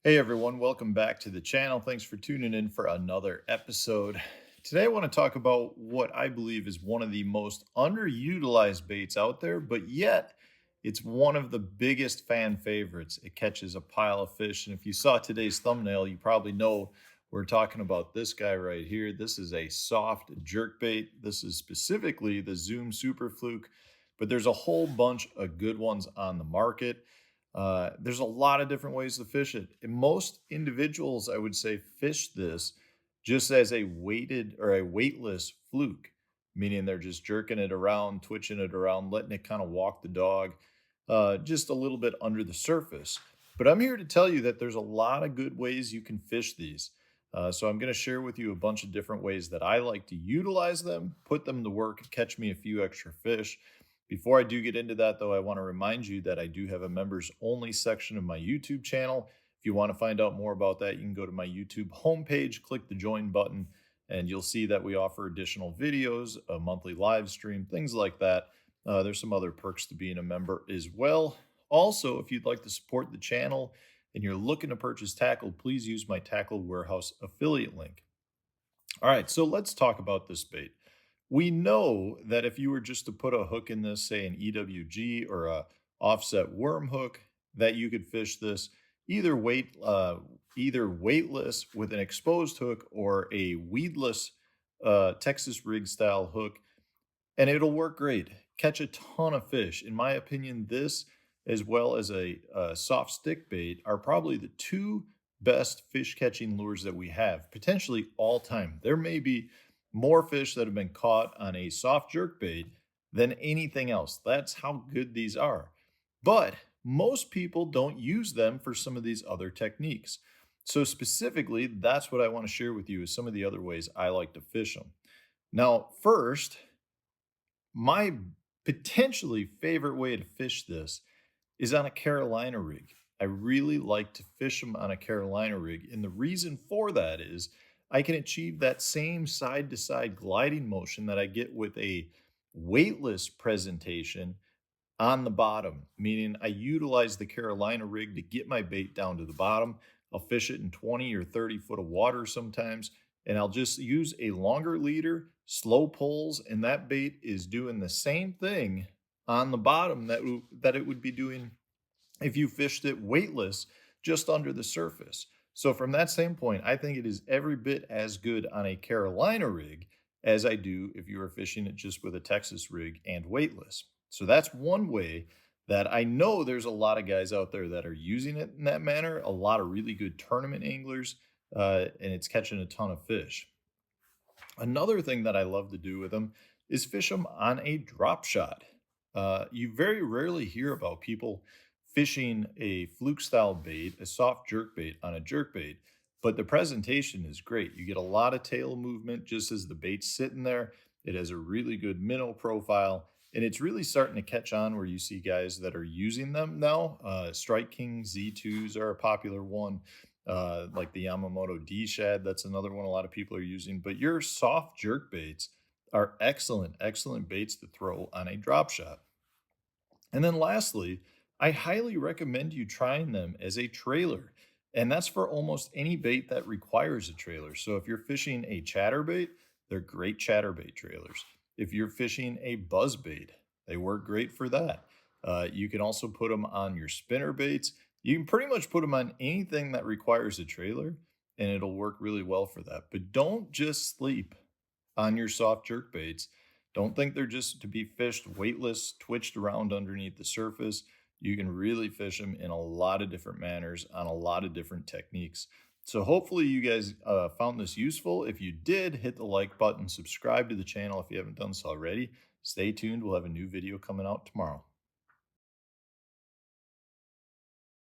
Hey everyone, welcome back to the channel. Thanks for tuning in for another episode. Today I want to talk about what I believe is one of the most underutilized baits out there, but yet it's one of the biggest fan favorites. It catches a pile of fish. And if you saw today's thumbnail, you probably know we're talking about this guy right here. This is a soft jerk bait. This is specifically the Zoom Super Fluke, but there's a whole bunch of good ones on the market. There's a lot of different ways to fish it. And most individuals, I would say, fish this just as a weighted or a weightless fluke, meaning they're just jerking it around, twitching it around, letting it kind of walk the dog just a little bit under the surface. But I'm here to tell you that there's a lot of good ways you can fish these. So I'm going to share with you a bunch of different ways that I like to utilize them, put them to work, catch me a few extra fish. Before I do get into that, though, I want to remind you that I do have a members only section of my YouTube channel. If you want to find out more about that, you can go to my YouTube homepage, click the join button, and you'll see that we offer additional videos, a monthly live stream, things like that. There's some other perks to being a member as well. Also, if you'd like to support the channel and you're looking to purchase tackle, please use my Tackle Warehouse affiliate link. All right, so let's talk about this bait. We know that if you were just to put a hook in this, say an EWG or a offset worm hook, that you could fish this either either weightless with an exposed hook or a weedless Texas rig style hook, and it'll work great. Catch a ton of fish. In my opinion, this as well as a soft stick bait are probably the two best fish catching lures that we have, potentially all time. There may be more fish that have been caught on a soft jerk bait than anything else. That's how good these are. But most people don't use them for some of these other techniques. So specifically, that's what I want to share with you is some of the other ways I like to fish them. Now, first, my potentially favorite way to fish this is on a Carolina rig. I really like to fish them on a Carolina rig. And the reason for that is I can achieve that same side to side gliding motion that I get with a weightless presentation on the bottom, meaning I utilize the Carolina rig to get my bait down to the bottom. I'll fish it in 20 or 30 foot of water sometimes, and I'll just use a longer leader, slow pulls, and that bait is doing the same thing on the bottom that it would be doing if you fished it weightless just under the surface. So from that standpoint, I think it is every bit as good on a Carolina rig as I do if you were fishing it just with a Texas rig and weightless. So that's one way that I know there's a lot of guys out there that are using it in that manner, a lot of really good tournament anglers, and it's catching a ton of fish. Another thing that I love to do with them is fish them on a drop shot. You very rarely hear about people fishing a fluke style bait, a soft jerk bait on a jerk bait, but the presentation is great. You get a lot of tail movement just as the bait's sitting there. It has a really good minnow profile, and it's really starting to catch on where you see guys that are using them now. Strike King Z2s are a popular one, like the Yamamoto D Shad. That's another one a lot of people are using. But your soft jerk baits are excellent, excellent baits to throw on a drop shot. And then lastly, I highly recommend you trying them as a trailer. And that's for almost any bait that requires a trailer. So if you're fishing a chatterbait, they're great chatterbait trailers. If you're fishing a buzz bait, they work great for that. You can also put them on your spinner baits. You can pretty much put them on anything that requires a trailer, and it'll work really well for that. But don't just sleep on your soft jerk baits. Don't think they're just to be fished weightless, twitched around underneath the surface. You can really fish them in a lot of different manners on a lot of different techniques. So hopefully you guys found this useful. If you did, hit the like button, subscribe to the channel if you haven't done so already. Stay tuned. We'll have a new video coming out tomorrow.